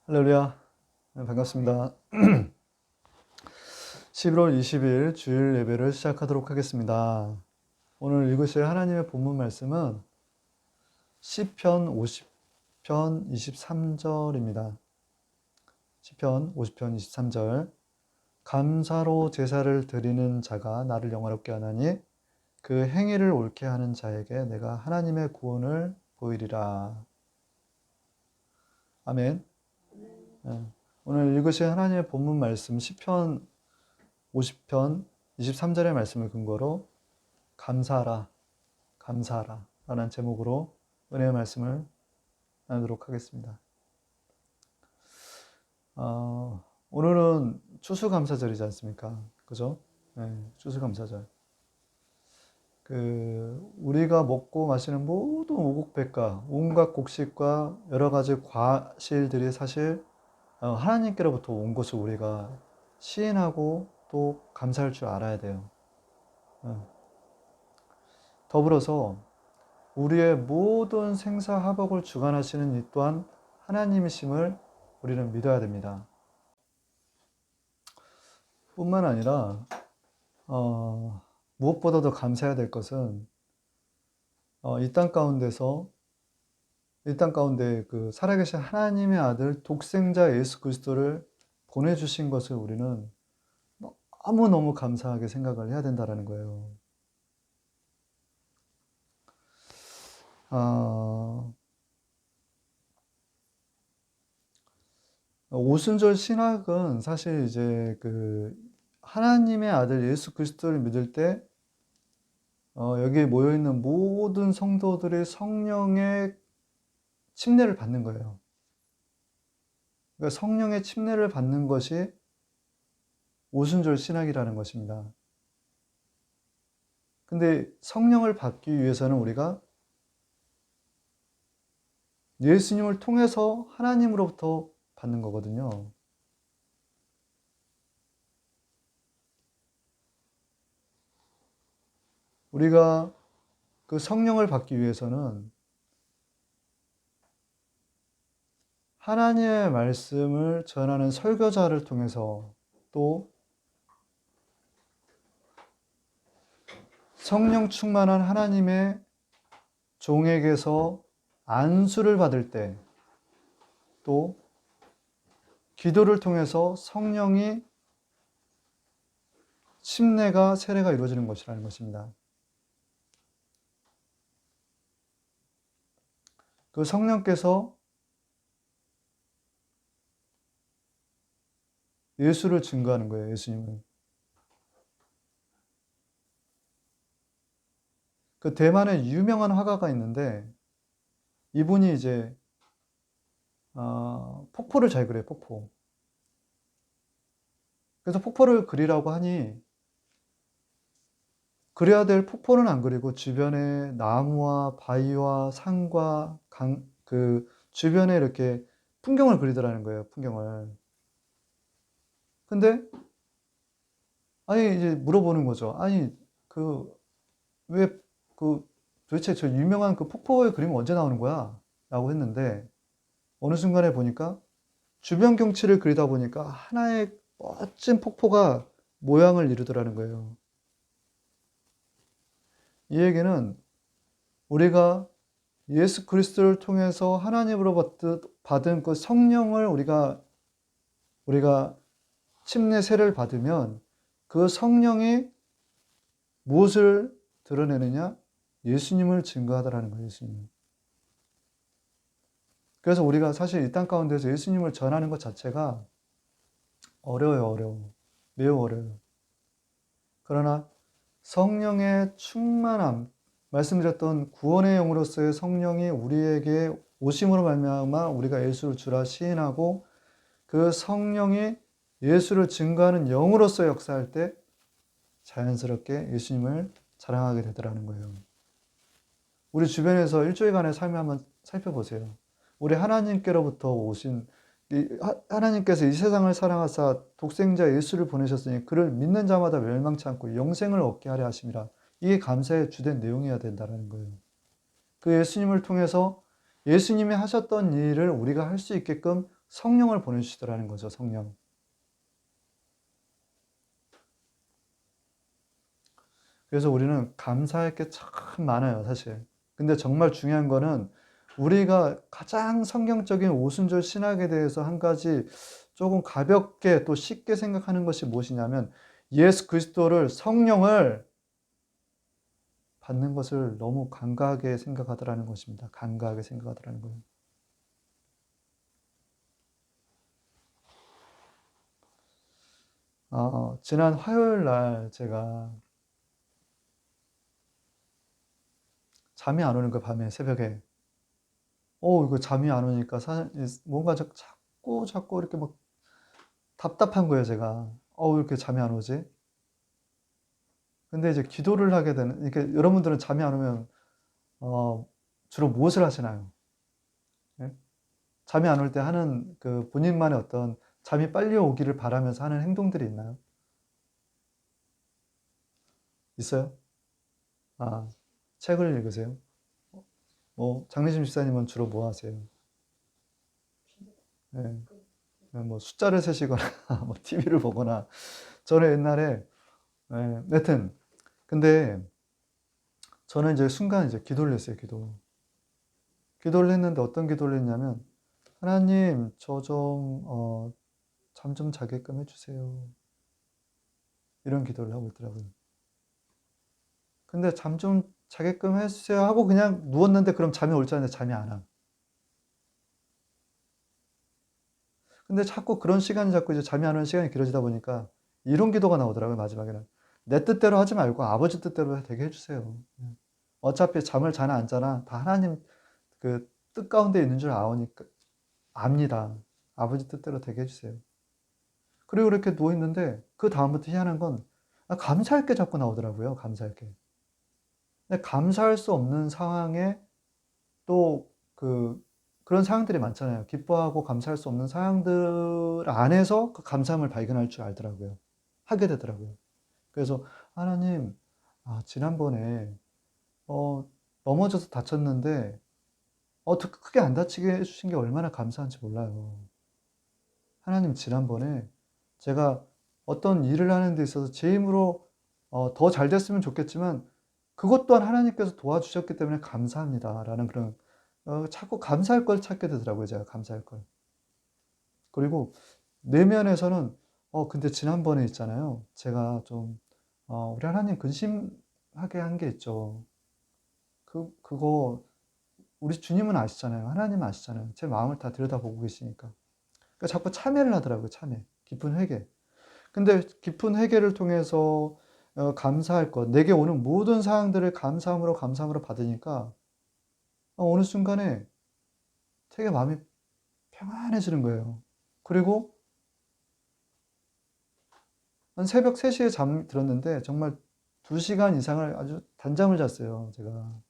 할렐루야. 네, 반갑습니다. 11월 20일 주일 예배를 시작하도록 하겠습니다. 오늘 읽으실 하나님의 본문 말씀은 시편 50편 23절입니다. 시편 50편 23절. 감사로 제사를 드리는 자가 나를 영화롭게 하나니 그 행위를 옳게 하는 자에게 내가 하나님의 구원을 보이리라. 아멘. 오늘 읽으실 하나님의 본문 말씀 시편 50편 23절의 말씀을 근거로 감사하라, 감사하라 라는 제목으로 은혜의 말씀을 나누도록 하겠습니다. 오늘은 추수감사절이지 않습니까? 그죠? 네, 추수감사절. 우리가 먹고 마시는 모든 오곡백과 온갖 곡식과 여러 가지 과실들이 사실 하나님께로부터 온 것을 우리가 시인하고 또 감사할 줄 알아야 돼요. 더불어서 우리의 모든 생사화복을 주관하시는 이 또한 하나님이심을 우리는 믿어야 됩니다. 뿐만 아니라 무엇보다도 감사해야 될 것은 이 땅 가운데 그 살아계신 하나님의 아들 독생자 예수 그리스도를 보내주신 것을 우리는 너무너무 감사하게 생각을 해야 된다는 거예요. 오순절 신학은 사실 이제 하나님의 아들 예수 그리스도를 믿을 때 여기에 모여 있는 모든 성도들이 성령의 침례를 받는 거예요. 그러니까 성령의 침례를 받는 것이 오순절 신학이라는 것입니다. 근데 성령을 받기 위해서는 우리가 예수님을 통해서 하나님으로부터 받는 거거든요. 우리가 그 성령을 받기 위해서는 하나님의 말씀을 전하는 설교자를 통해서 또 성령 충만한 하나님의 종에게서 안수를 받을 때 또 기도를 통해서 성령이 침례가 세례가 이루어지는 것이라는 것입니다. 그 성령께서 예수를 증거하는 거예요. 예수님을. 그 대만에 유명한 화가가 있는데 이분이 이제 폭포를 잘 그려요. 폭포. 그래서 폭포를 그리라고 하니 그려야 될 폭포는 안 그리고 주변에 나무와 바위와 산과 주변에 이렇게 풍경을 그리더라는 거예요. 풍경을. 근데 아니 이제 물어보는 거죠. 아니 왜 도대체 저 유명한 그 폭포의 그림은 언제 나오는 거야? 라고 했는데 어느 순간에 보니까 주변 경치를 그리다 보니까 하나의 멋진 폭포가 모양을 이루더라는 거예요. 이 얘기는 우리가 예수 그리스도를 통해서 하나님으로 받은 그 성령을 우리가 침례 세례를 받으면 그 성령이 무엇을 드러내느냐? 예수님을 증거하더라는 거예요. 예수님. 그래서 우리가 사실 이 땅 가운데서 예수님을 전하는 것 자체가 어려워요. 어려워. 매우 어려워요. 그러나 성령의 충만함, 말씀드렸던 구원의 영으로서의 성령이 우리에게 오심으로 말미암아 우리가 예수를 주라 시인하고 그 성령이 예수를 증거하는 영으로서 역사할 때 자연스럽게 예수님을 자랑하게 되더라는 거예요. 우리 주변에서 일주일간의 삶을 한번 살펴보세요. 우리 하나님께로부터 오신 하나님께서 이 세상을 사랑하사 독생자 예수를 보내셨으니 그를 믿는 자마다 멸망치 않고 영생을 얻게 하려 하심이라. 이게 감사의 주된 내용이어야 된다는 거예요. 그 예수님을 통해서 예수님이 하셨던 일을 우리가 할 수 있게끔 성령을 보내주시더라는 거죠, 성령. 그래서 우리는 감사할 게 참 많아요, 사실. 근데 정말 중요한 거는 우리가 가장 성경적인 오순절 신학에 대해서 한 가지 조금 가볍게 또 쉽게 생각하는 것이 무엇이냐면 예수 그리스도를 성령을 받는 것을 너무 간과하게 생각하더라는 것입니다. 간과하게 생각하더라는 거예요. 지난 화요일 날 제가 잠이 안 오는 거예요, 밤에, 새벽에. 이거 잠이 안 오니까 뭔가 자꾸 이렇게 막 답답한 거예요, 제가. 왜 이렇게 잠이 안 오지? 근데 이제 기도를 하게 되는, 이렇게 여러분들은 잠이 안 오면, 주로 무엇을 하시나요? 예? 잠이 안 올 때 하는 그 본인만의 어떤 잠이 빨리 오기를 바라면서 하는 행동들이 있나요? 있어요? 아, 책을 읽으세요? 장례심 집사님은 주로 뭐 하세요? 예, 뭐 숫자를 세시거나, 뭐 TV를 보거나. 저는 옛날에, 여튼, 근데 저는 이제 순간 이제 기도를 했어요, 기도. 기도를 했는데 어떤 기도를 했냐면, 하나님, 잠 좀 자게끔 해주세요. 이런 기도를 하고 있더라고요. 근데 잠 좀 자게끔 해주세요 하고 그냥 누웠는데 그럼 잠이 올 줄 알았는데 잠이 안 와. 근데 자꾸 그런 시간이 자꾸 이제 잠이 안 오는 시간이 길어지다 보니까 이런 기도가 나오더라고요, 마지막에는. 내 뜻대로 하지 말고 아버지 뜻대로 되게 해주세요. 어차피 잠을 자나 안 자나 다 하나님 그 뜻 가운데 있는 줄 압니다. 아버지 뜻대로 되게 해주세요. 그리고 이렇게 누워있는데 그 다음부터 희한한 건 감사할 게 자꾸 나오더라고요. 감사할 게. 근데 감사할 수 없는 상황에 또 그런 상황들이 많잖아요. 기뻐하고 감사할 수 없는 상황들 안에서 그 감사함을 발견할 줄 알더라고요. 하게 되더라고요. 그래서 하나님, 지난번에 어, 넘어져서 다쳤는데 크게 안 다치게 해주신 게 얼마나 감사한지 몰라요. 하나님, 지난번에 제가 어떤 일을 하는 데 있어서 제 힘으로 더 잘 됐으면 좋겠지만 그것 또한 하나님께서 도와주셨기 때문에 감사합니다라는 그런 자꾸 감사할 걸 찾게 되더라고요. 제가 감사할 걸. 그리고 내면에서는 근데 지난번에 있잖아요. 제가 좀 우리 하나님 근심하게 한 게 있죠. 그거 우리 주님은 아시잖아요. 하나님은 아시잖아요. 제 마음을 다 들여다보고 계시니까. 그러니까 자꾸 참회를 하더라고요. 참회. 깊은 회개. 근데 깊은 회개를 통해서 감사할 것, 내게 오는 모든 사항들을 감사함으로 받으니까 어느 순간에 되게 마음이 평안해지는 거예요. 그리고 한 새벽 3시에 잠 들었는데 정말 2시간 이상을 아주 단잠을 잤어요, 제가.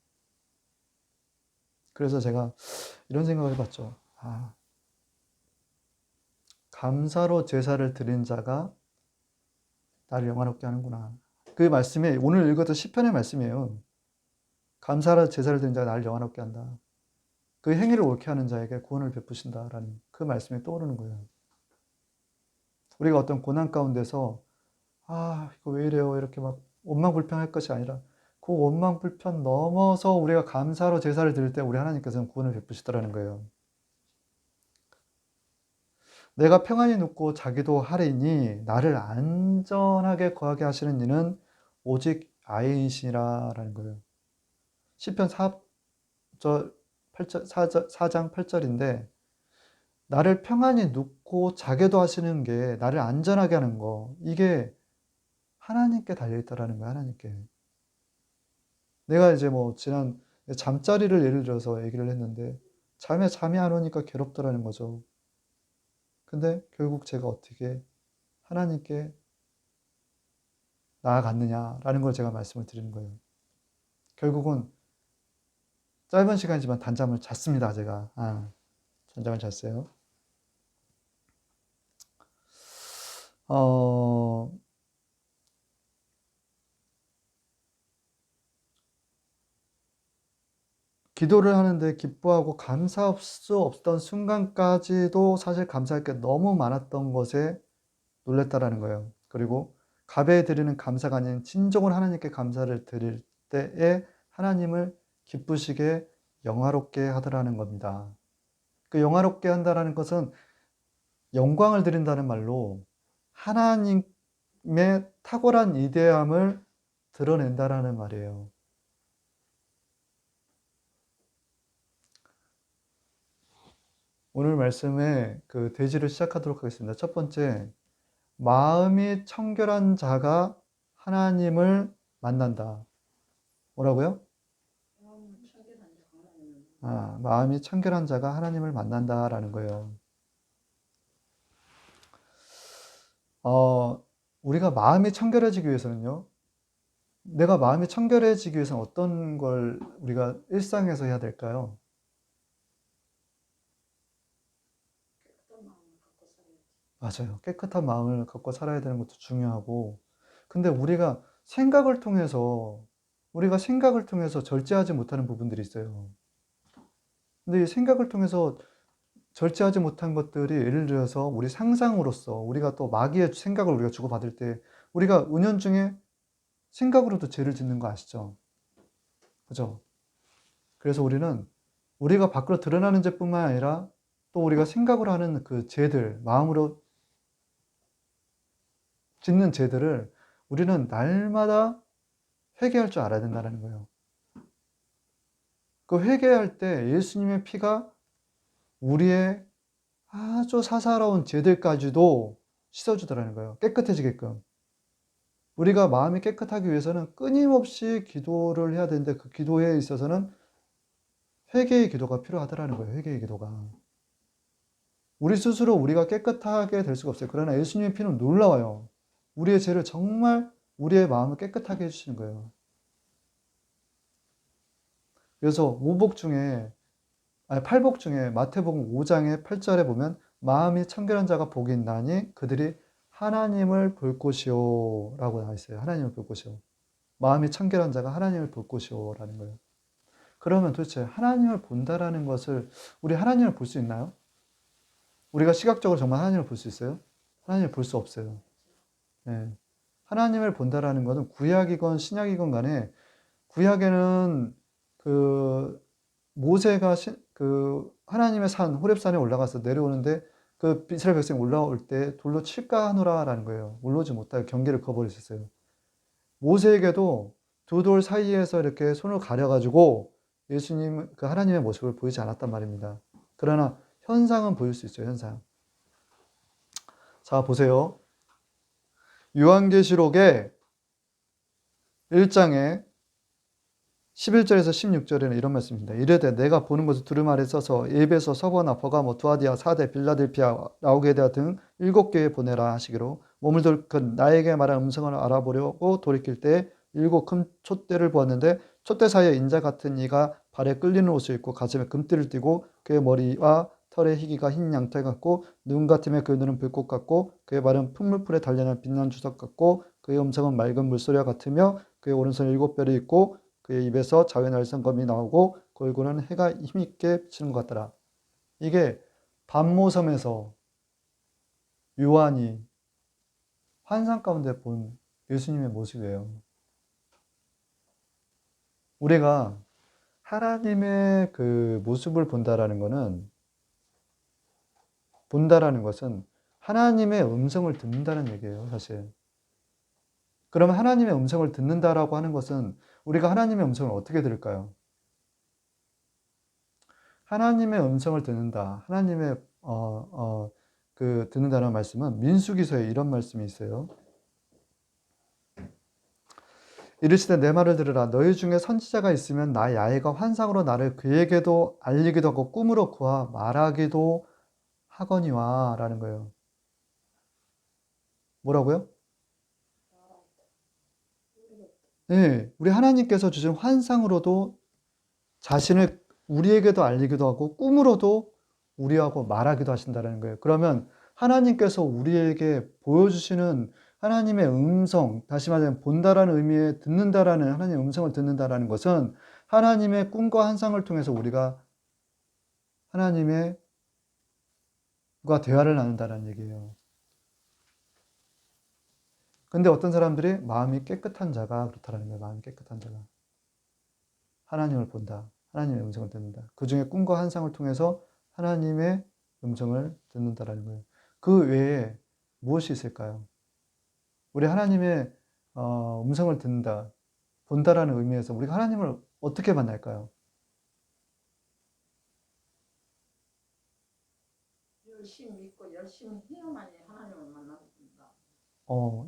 그래서 제가 이런 생각을 해봤죠. 감사로 제사를 드린 자가 나를 영화롭게 하는구나. 그 말씀이 오늘 읽었던 시편의 말씀이에요. 감사로 제사를 드린 자가 나를 영화롭게 한다. 그 행위를 옳게 하는 자에게 구원을 베푸신다라는 그 말씀이 떠오르는 거예요. 우리가 어떤 고난 가운데서 이거 왜 이래요? 이렇게 막 원망불평할 것이 아니라 그 원망불평 넘어서 우리가 감사로 제사를 드릴 때 우리 하나님께서는 구원을 베푸시더라는 거예요. 내가 평안히 눕고 자기도 하리니 나를 안전하게 거하게 하시는 이는 오직 아이이시라라는 거예요. 시편 4장 8절인데 나를 평안히 눕고 자게도 하시는 게 나를 안전하게 하는 거 이게 하나님께 달려있다라는 거야 하나님께. 내가 이제 뭐 지난 잠자리를 예를 들어서 얘기를 했는데 잠이 안 오니까 괴롭더라는 거죠. 근데 결국 제가 어떻게 하나님께 나아갔느냐라는 걸 제가 말씀을 드리는 거예요. 결국은 짧은 시간이지만 단잠을 잤습니다, 제가. 단잠을 잤어요. 어, 기도를 하는데 기뻐하고 감사할 수 없던 순간까지도 사실 감사할 게 너무 많았던 것에 놀랬다라는 거예요. 그리고 갑에 드리는 감사가 아닌 진정으로 하나님께 감사를 드릴 때에 하나님을 기쁘시게 영화롭게 하더라는 겁니다. 그 영화롭게 한다라는 것은 영광을 드린다는 말로 하나님의 탁월한 위대함을 드러낸다라는 말이에요. 오늘 말씀의 그 대지를 시작하도록 하겠습니다. 첫 번째, 마음이 청결한 자가 하나님을 만난다. 뭐라고요? 마음이 청결한 자가 하나님을 만난다라는 거예요. 우리가 마음이 청결해지기 위해서는요, 내가 마음이 청결해지기 위해서는 어떤 걸 우리가 일상에서 해야 될까요? 맞아요. 깨끗한 마음을 갖고 살아야 되는 것도 중요하고, 근데 우리가 생각을 통해서 절제하지 못하는 부분들이 있어요. 근데 이 생각을 통해서 절제하지 못한 것들이 예를 들어서 우리 상상으로서 우리가 또 마귀의 생각을 우리가 주고받을 때 우리가 은연중에 생각으로도 죄를 짓는 거 아시죠? 그죠? 그래서 우리가 밖으로 드러나는 죄뿐만 아니라 또 우리가 생각으로 하는 그 죄들, 마음으로 짓는 죄들을 우리는 날마다 회개할 줄 알아야 된다는 거예요. 그 회개할 때 예수님의 피가 우리의 아주 사사로운 죄들까지도 씻어주더라는 거예요. 깨끗해지게끔. 우리가 마음이 깨끗하기 위해서는 끊임없이 기도를 해야 되는데 그 기도에 있어서는 회개의 기도가 필요하더라는 거예요. 회개의 기도가. 우리 스스로 우리가 깨끗하게 될 수가 없어요. 그러나 예수님의 피는 놀라워요. 우리의 죄를 정말 우리의 마음을 깨끗하게 해주시는 거예요. 그래서 팔복 중에 마태복음 5장의 8절에 보면 마음이 청결한 자가 복이 있나니 그들이 하나님을 볼 것이요 라고 나와 있어요. 하나님을 볼 것이요. 마음이 청결한 자가 하나님을 볼 것이요 라는 거예요. 그러면 도대체 하나님을 본다라는 것을 우리 하나님을 볼 수 있나요? 우리가 시각적으로 정말 하나님을 볼 수 있어요? 하나님을 볼 수 없어요. 네. 하나님을 본다라는 것은 구약이건 신약이건 간에 구약에는 그 모세가 그 하나님의 산 호렙산에 올라가서 내려오는데 그 이스라엘 백성이 올라올 때 돌로 칠까 하노라라는 거예요. 올라오지 못하게 경계를 그어버리셨어요. 모세에게도 두 돌 사이에서 이렇게 손을 가려가지고 예수님 그 하나님의 모습을 보이지 않았단 말입니다. 그러나 현상은 보일 수 있어요. 현상. 자, 보세요. 요한계시록의 1장에 11절에서 16절에는 이런 말씀입니다. 이르되 내가 보는 것을 두루마리 아래 써서 에베소, 서버나, 버가모, 두아디아, 사대, 빌라델피아, 라오게데아 등 7교회에 보내라 하시기로 몸을 돌큰 나에게 말한 음성을 알아보려고 돌이킬 때 7 큰 촛대를 보았는데 촛대 사이에 인자 같은 이가 발에 끌리는 옷을 입고 가슴에 금띠를 띠고 그의 머리와 털의 희기가 흰 양털 같고 눈 같으며 그의 눈은 불꽃 같고 그의 발은 풍물풀에 달려난 빛난 주석 같고 그의 음성은 맑은 물소리와 같으며 그의 오른손에 7뼈를 있고 그의 입에서 자외 날성검이 나오고 그 얼굴은 해가 힘있게 비치는 것 같더라. 이게 반모섬에서 요한이 환상 가운데 본 예수님의 모습이에요. 우리가 하나님의 그 모습을 본다라는 것은 하나님의 음성을 듣는다는 얘기예요, 사실. 그러면 하나님의 음성을 듣는다라고 하는 것은 우리가 하나님의 음성을 어떻게 들을까요? 하나님의 음성을 듣는다. 듣는다는 말씀은 민수기서에 이런 말씀이 있어요. 이르시되 내 말을 들으라. 너희 중에 선지자가 있으면 나 야훼가 환상으로 나를 그에게도 알리기도 하고 꿈으로 그와 말하기도 하거니와 라는 거예요. 뭐라고요? 네, 우리 하나님께서 주신 환상으로도 자신을 우리에게도 알리기도 하고 꿈으로도 우리하고 말하기도 하신다는 거예요. 그러면 하나님께서 우리에게 보여주시는 하나님의 음성, 다시 말하면 본다라는 의미의 듣는다라는 하나님의 음성을 듣는다라는 것은 하나님의 꿈과 환상을 통해서 우리가 하나님과 대화를 나눈다는 얘기예요. 근데 어떤 사람들이 마음이 깨끗한 자가 그렇다라는 거예요. 마음이 깨끗한 자가. 하나님을 본다. 하나님의 음성을 듣는다. 그 중에 꿈과 환상을 통해서 하나님의 음성을 듣는다라는 거예요. 그 외에 무엇이 있을까요? 우리 하나님의 음성을 듣는다, 본다라는 의미에서 우리가 하나님을 어떻게 만날까요? 열심히 믿고 열심히 해야만이 하나님을 만나게 된다.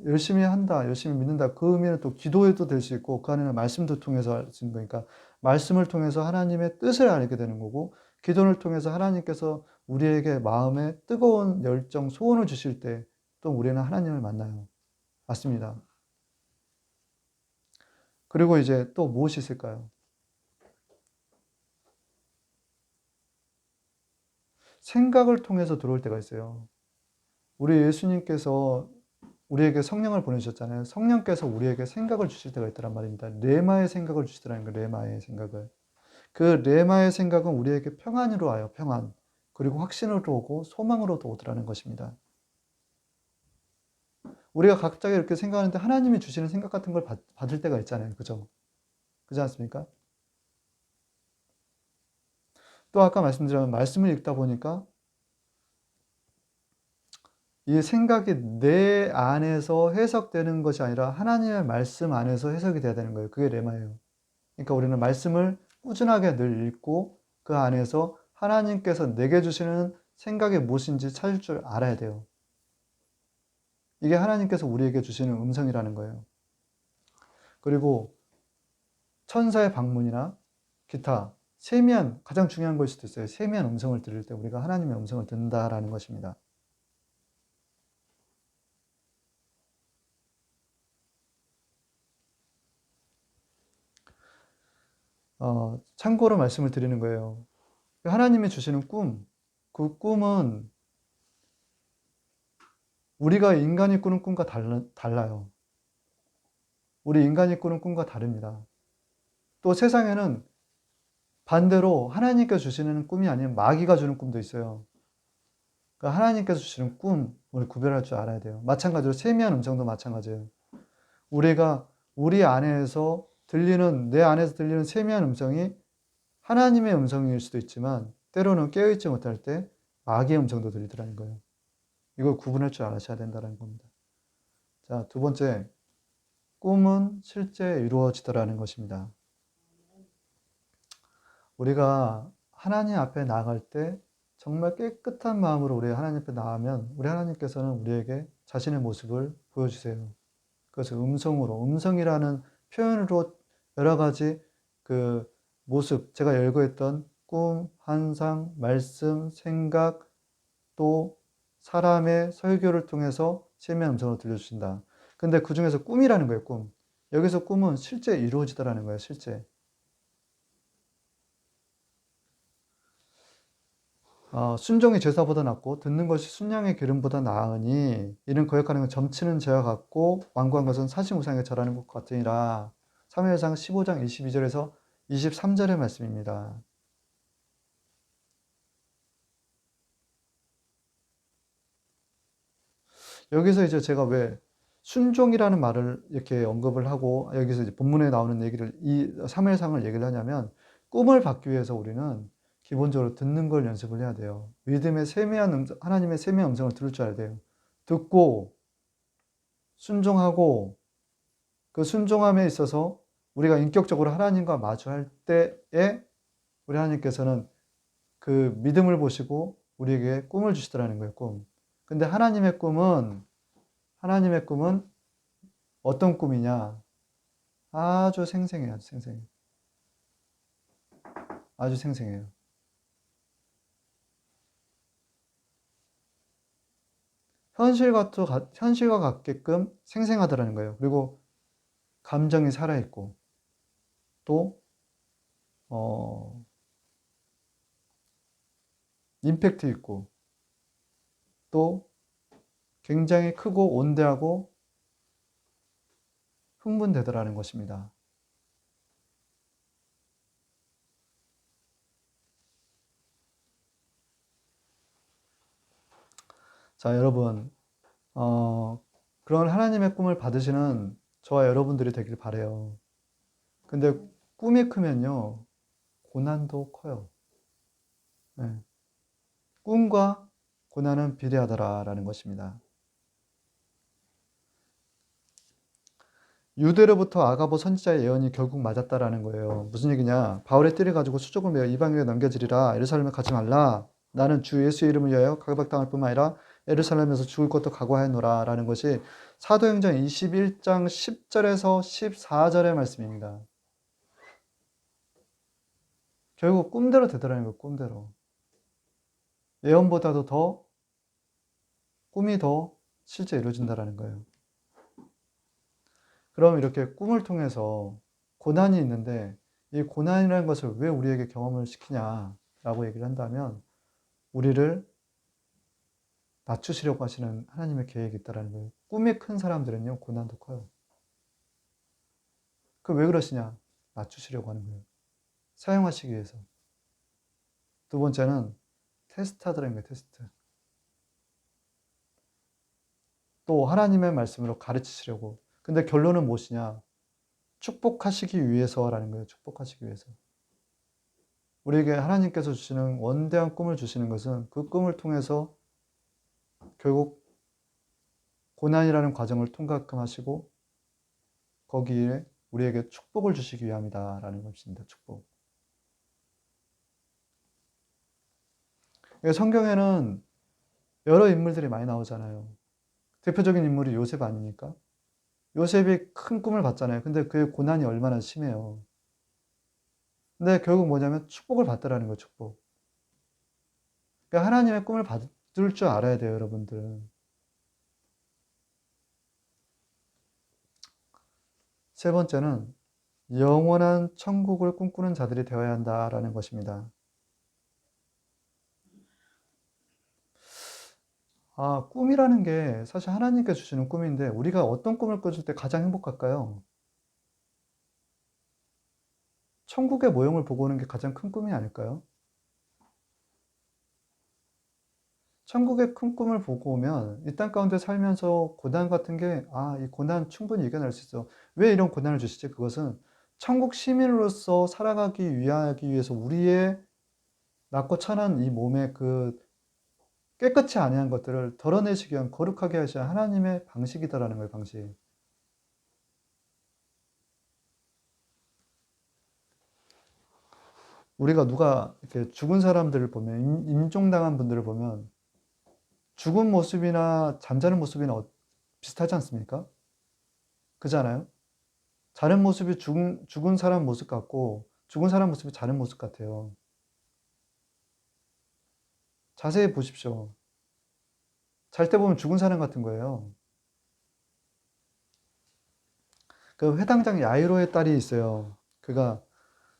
열심히 한다, 열심히 믿는다. 그 의미는 또 기도에도 될 수 있고, 그 안에는 말씀도 통해서 알 수 있는 거니까, 말씀을 통해서 하나님의 뜻을 알게 되는 거고, 기도를 통해서 하나님께서 우리에게 마음에 뜨거운 열정, 소원을 주실 때, 또 우리는 하나님을 만나요. 맞습니다. 그리고 이제 또 무엇이 있을까요? 생각을 통해서 들어올 때가 있어요. 우리 예수님께서 우리에게 성령을 보내셨잖아요. 성령께서 우리에게 생각을 주실 때가 있다란 말입니다. 레마의 생각을 주시더라는 거예요. 레마의 생각을. 그 레마의 생각은 우리에게 평안으로 와요. 평안. 그리고 확신으로 오고 소망으로도 오더라는 것입니다. 우리가 각자 이렇게 생각하는데 하나님이 주시는 생각 같은 걸 받을 때가 있잖아요. 그죠? 그렇지 않습니까? 또 아까 말씀드린 말씀을 읽다 보니까 이 생각이 내 안에서 해석되는 것이 아니라 하나님의 말씀 안에서 해석이 돼야 되는 거예요. 그게 레마예요. 그러니까 우리는 말씀을 꾸준하게 늘 읽고 그 안에서 하나님께서 내게 주시는 생각이 무엇인지 찾을 줄 알아야 돼요. 이게 하나님께서 우리에게 주시는 음성이라는 거예요. 그리고 천사의 방문이나 기타 세미한, 가장 중요한 걸 수도 있어요. 세미한 음성을 들을 때 우리가 하나님의 음성을 듣는다라는 것입니다. 참고로 말씀을 드리는 거예요. 하나님이 주시는 꿈, 그 꿈은 우리가 인간이 꾸는 꿈과 달라요. 우리 인간이 꾸는 꿈과 다릅니다. 또 세상에는 반대로 하나님께서 주시는 꿈이 아닌 마귀가 주는 꿈도 있어요. 그러니까 하나님께서 주시는 꿈을 구별할 줄 알아야 돼요. 마찬가지로 세미한 음성도 마찬가지예요. 우리가 우리 안에서 들리는, 내 안에서 들리는 세미한 음성이 하나님의 음성일 수도 있지만 때로는 깨어있지 못할 때 마귀의 음성도 들리더라는 거예요. 이걸 구분할 줄 아셔야 된다는 겁니다. 자, 두 번째, 꿈은 실제 이루어지더라는 것입니다. 우리가 하나님 앞에 나아갈 때 정말 깨끗한 마음으로 우리 하나님 앞에 나가면 우리 하나님께서는 우리에게 자신의 모습을 보여주세요. 그것을 음성으로, 음성이라는 표현으로 여러 가지 그 모습, 제가 열거했던 꿈, 환상, 말씀, 생각, 또 사람의 설교를 통해서 세미한 음성으로 들려주신다. 근데 그 중에서 꿈이라는 거예요, 꿈. 여기서 꿈은 실제 이루어지더라는 거예요, 실제. 순종이 제사보다 낫고 듣는 것이 순양의 기름보다 나으니 이는 거역하는 건 점치는 죄와 같고 완고한 것은 사심우상에 절하는 것 같으니라. 사무엘상 15장 22절에서 23절의 말씀입니다. 여기서 이제 제가 왜 순종이라는 말을 이렇게 언급을 하고 여기서 이제 본문에 나오는 얘기를 이 사무엘상을 얘기를 하냐면 꿈을 받기 위해서 우리는 기본적으로 듣는 걸 연습을 해야 돼요. 믿음의 세미한 음성, 하나님의 세미한 음성을 들을 줄 알아야 돼요. 듣고 순종하고 그 순종함에 있어서 우리가 인격적으로 하나님과 마주할 때에 우리 하나님께서는 그 믿음을 보시고 우리에게 꿈을 주시더라는 거예요, 꿈. 근데 하나님의 꿈은 어떤 꿈이냐? 아주 생생해요, 아주 생생해요. 아주 생생해요. 현실과 같게끔 생생하더라는 거예요. 그리고 감정이 살아있고, 또, 어, 임팩트 있고, 또 굉장히 크고 온대하고 흥분되더라는 것입니다. 자, 여러분, 그런 하나님의 꿈을 받으시는 저와 여러분들이 되길 바래요. 근데 꿈이 크면요, 고난도 커요. 네. 꿈과 고난은 비례하더라라는 것입니다. 유대로부터 아가보 선지자의 예언이 결국 맞았다라는 거예요. 무슨 얘기냐? 바울의 띠를 가지고 수족을 메어 이방인에게 넘겨지리라. 예루살렘에 가지 말라. 나는 주 예수의 이름을 위하여 각박당할 뿐만 아니라 예루살렘에서 죽을 것도 각오하였노라. 라는 것이 사도행전 21장 10절에서 14절의 말씀입니다. 결국 꿈대로 되더라는 거예요. 꿈대로. 예언보다도 더 꿈이 더 실제 이루어진다라는 거예요. 그럼 이렇게 꿈을 통해서 고난이 있는데 이 고난이라는 것을 왜 우리에게 경험을 시키냐라고 얘기를 한다면 우리를 낮추시려고 하시는 하나님의 계획이 있다는 거예요. 꿈이 큰 사람들은요, 고난도 커요. 그 왜 그러시냐? 낮추시려고 하는 거예요. 사용하시기 위해서. 두 번째는 테스트하더라는 거예요, 테스트. 또 하나님의 말씀으로 가르치시려고. 근데 결론은 무엇이냐? 축복하시기 위해서라는 거예요. 축복하시기 위해서. 우리에게 하나님께서 주시는 원대한 꿈을 주시는 것은 그 꿈을 통해서 결국 고난이라는 과정을 통과하게 하시고 거기에 우리에게 축복을 주시기 위함이다라는 것입니다. 축복. 성경에는 여러 인물들이 많이 나오잖아요. 대표적인 인물이 요셉 아닙니까? 요셉이 큰 꿈을 봤잖아요. 근데 그의 고난이 얼마나 심해요. 근데 결국 뭐냐면 축복을 받더라는 거예요. 축복. 그러니까 하나님의 꿈을 받을 줄 알아야 돼요, 여러분들. 세 번째는 영원한 천국을 꿈꾸는 자들이 되어야 한다라는 것입니다. 꿈이라는 게 사실 하나님께 주시는 꿈인데 우리가 어떤 꿈을 꿔줄 때 가장 행복할까요? 천국의 모형을 보고 오는 게 가장 큰 꿈이 아닐까요? 천국의 큰 꿈을 보고 오면 이 땅 가운데 살면서 고난 같은 게, 이 고난 충분히 이겨낼 수 있어. 왜 이런 고난을 주시지? 그것은 천국 시민으로서 살아가기 위해서 우리의 낮고 천한 이 몸의 그 깨끗이 아니한 것들을 덜어내시기 위한 거룩하게 하시는 하나님의 방식이다라는 거예요, 방식. 우리가 누가 이렇게 죽은 사람들을 보면, 임종당한 분들을 보면 죽은 모습이나 잠자는 모습이나 비슷하지 않습니까? 그잖아요? 자는 모습이 죽은 사람 모습 같고 죽은 사람 모습이 자는 모습 같아요. 자세히 보십시오. 잘 때 보면 죽은 사람 같은 거예요. 그 회당장 야이로의 딸이 있어요. 그가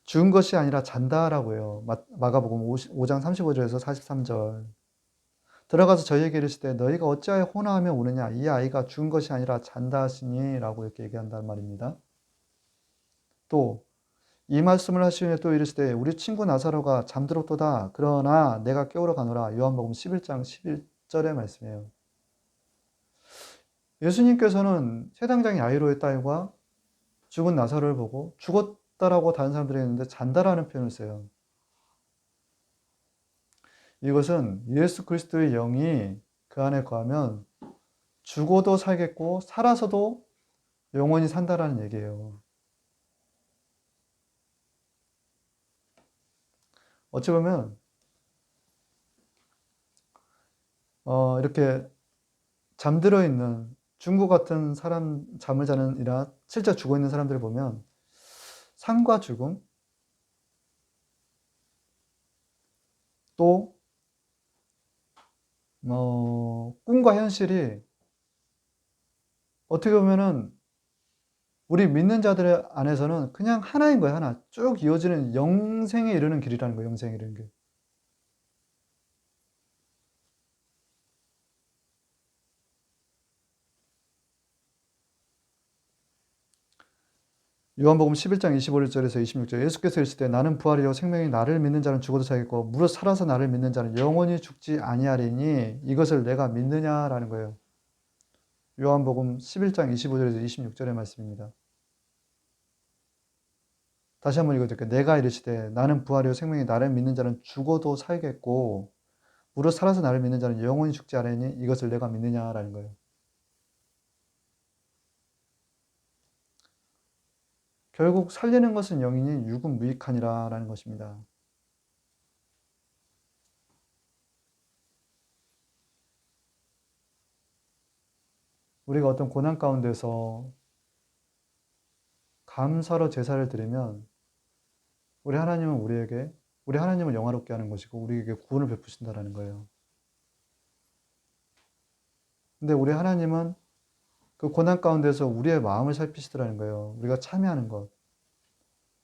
죽은 것이 아니라 잔다라고 해요. 마가복음 5장 35절에서 43절. 들어가서 저희에게 이르시되 너희가 어찌하여 호나하며 우느냐 이 아이가 죽은 것이 아니라 잔다 하시니 라고 이렇게 얘기한단 말입니다. 또 이 말씀을 하시니 또 이르시되 우리 친구 나사로가 잠들었도다 그러나 내가 깨우러 가노라. 요한복음 11장 11절의 말씀이에요. 예수님께서는 세당장 야이로의 딸과 죽은 나사로를 보고 죽었다라고 다른 사람들이 했는데 잔다라는 표현을 써요. 이것은 예수 그리스도의 영이 그 안에 거하면 죽어도 살겠고 살아서도 영원히 산다라는 얘기예요. 어찌 보면 이렇게 잠들어 있는 중국 같은 사람 잠을 자는 이나 실제 죽어 있는 사람들을 보면 삶과 죽음 또 꿈과 현실이 어떻게 보면은 우리 믿는 자들 안에서는 그냥 하나인 거예요. 하나 쭉 이어지는 영생에 이르는 길이라는 거예요. 영생에 이르는 길. 요한복음 11장 25절에서 26절 예수께서 이르시되 나는 부활이요 생명이 나를 믿는 자는 죽어도 살겠고 무릇 살아서 나를 믿는 자는 영원히 죽지 아니하리니 이것을 내가 믿느냐라는 거예요. 요한복음 11장 25절에서 26절의 말씀입니다. 다시 한번 읽어드릴게요. 내가 이르시되 나는 부활이요 생명이 나를 믿는 자는 죽어도 살겠고 무릇 살아서 나를 믿는 자는 영원히 죽지 않으니 이것을 내가 믿느냐라는 거예요. 결국 살리는 것은 영이니 육은 무익하니라라는 것입니다. 우리가 어떤 고난 가운데서 감사로 제사를 드리면 우리 하나님을 영화롭게 하는 것이고 우리에게 구원을 베푸신다라는 거예요. 근데 우리 하나님은 그 고난 가운데서 우리의 마음을 살피시더라는 거예요. 우리가 참여하는 것,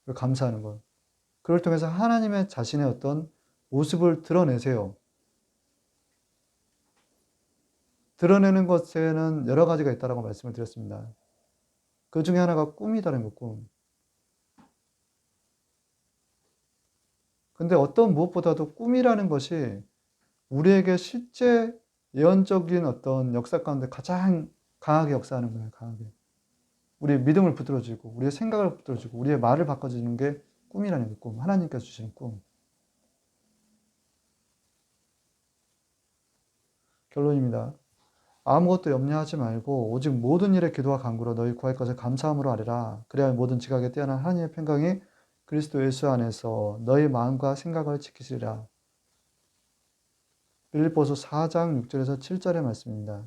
우리가 감사하는 것. 그걸 통해서 하나님의 자신의 어떤 모습을 드러내세요. 드러내는 것에는 여러 가지가 있다라고 말씀을 드렸습니다. 그 중에 하나가 꿈이다라는 거, 꿈. 근데 어떤 무엇보다도 꿈이라는 것이 우리에게 실제 예언적인 어떤 역사 가운데 가장 강하게 역사하는 거예요, 강하게. 우리의 믿음을 붙들어주고, 우리의 생각을 붙들어주고, 우리의 말을 바꿔주는 게 꿈이라는 게 꿈. 하나님께서 주시는 꿈. 결론입니다. 아무것도 염려하지 말고 오직 모든 일에 기도와 간구로 너희 구할 것을 감사함으로 아뢰라. 그래야 모든 지각에 뛰어난 하나님의 평강이 그리스도 예수 안에서 너희 마음과 생각을 지키시리라. 빌립보서 4장 6절에서 7절의 말씀입니다.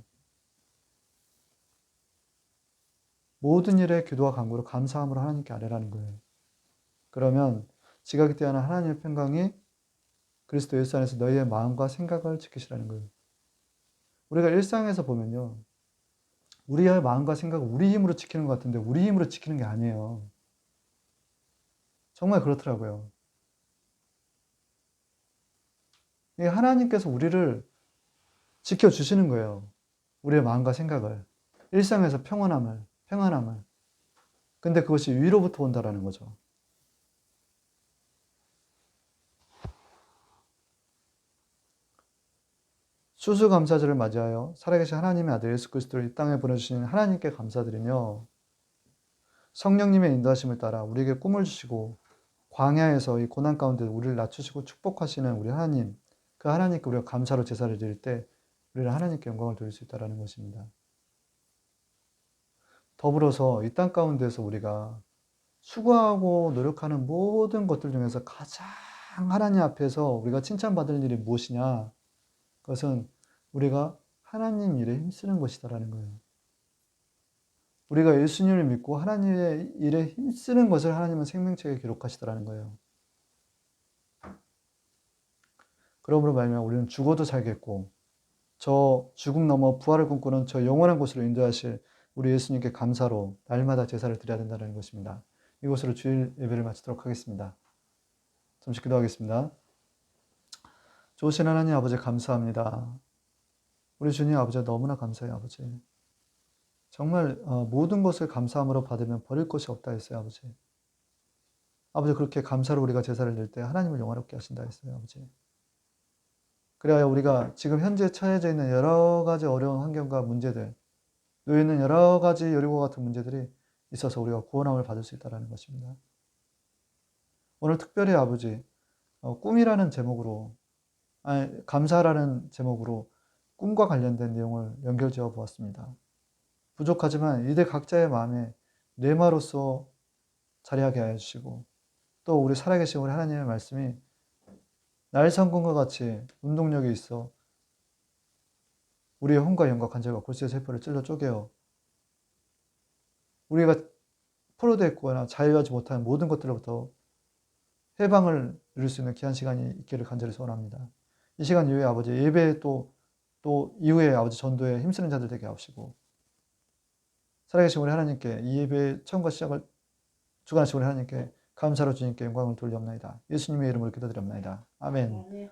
모든 일에 기도와 간구로 감사함으로 하나님께 아뢰라는 거예요. 그러면 지각에 뛰어난 하나님의 평강이 그리스도 예수 안에서 너희의 마음과 생각을 지키시라는 거예요. 우리가 일상에서 보면요. 우리의 마음과 생각을 우리 힘으로 지키는 것 같은데 우리 힘으로 지키는 게 아니에요. 정말 그렇더라고요. 하나님께서 우리를 지켜주시는 거예요. 우리의 마음과 생각을. 일상에서 평안함을. 근데 그것이 위로부터 온다라는 거죠. 추수감사절을 맞이하여 살아계신 하나님의 아들 예수 그리스도를 이 땅에 보내주신 하나님께 감사드리며 성령님의 인도하심을 따라 우리에게 꿈을 주시고 광야에서 이 고난 가운데 우리를 낮추시고 축복하시는 우리 하나님, 그 하나님께 우리가 감사로 제사를 드릴 때 우리는 하나님께 영광을 돌릴 수 있다는 것입니다. 더불어서 이 땅 가운데서 우리가 수고하고 노력하는 모든 것들 중에서 가장 하나님 앞에서 우리가 칭찬받을 일이 무엇이냐? 그것은 우리가 하나님 일에 힘쓰는 것이다라는 거예요. 우리가 예수님을 믿고 하나님의 일에 힘쓰는 것을 하나님은 생명책에 기록하시더라는 거예요. 그러므로 말미암아 우리는 죽어도 살겠고 저 죽음 넘어 부활을 꿈꾸는 저 영원한 곳으로 인도하실 우리 예수님께 감사로 날마다 제사를 드려야 된다는 것입니다. 이것으로 주일 예배를 마치도록 하겠습니다. 잠시 기도하겠습니다. 좋으신 하나님 아버지 감사합니다. 우리 주님 아버지 너무나 감사해요 아버지. 정말 모든 것을 감사함으로 받으면 버릴 것이 없다 했어요 아버지. 아버지 그렇게 감사로 우리가 제사를 드릴 때 하나님을 영화롭게 하신다 했어요 아버지. 그래야 우리가 지금 현재 처해져 있는 여러 가지 어려운 환경과 문제들, 놓여 있는 여러 가지 여리고 같은 문제들이 있어서 우리가 구원함을 받을 수 있다는 것입니다. 오늘 특별히 아버지 꿈이라는 제목으로 감사라는 제목으로 꿈과 관련된 내용을 연결지어 보았습니다. 부족하지만 이들 각자의 마음에 뇌마로서 자리하게 하여 주시고 또 우리 살아계신 우리 하나님의 말씀이 날성군과 같이 운동력이 있어 우리의 혼과 영과 관절과 골수의 세포를 찔러 쪼개어 우리가 포로되어 있거나 자유하지 못하는 모든 것들로부터 해방을 누릴 수 있는 귀한 시간이 있기를 간절히 소원합니다. 이 시간 이후에 아버지 예배에 또 이후에 아버지 전도에 힘쓰는 자들 되게 하시고 살아계신 우리 하나님께 이 예배의 처음과 시작을 주관하신 우리 하나님께 감사로 주님께 영광을 돌리옵나이다. 예수님의 이름으로 기도드립니다. 아멘.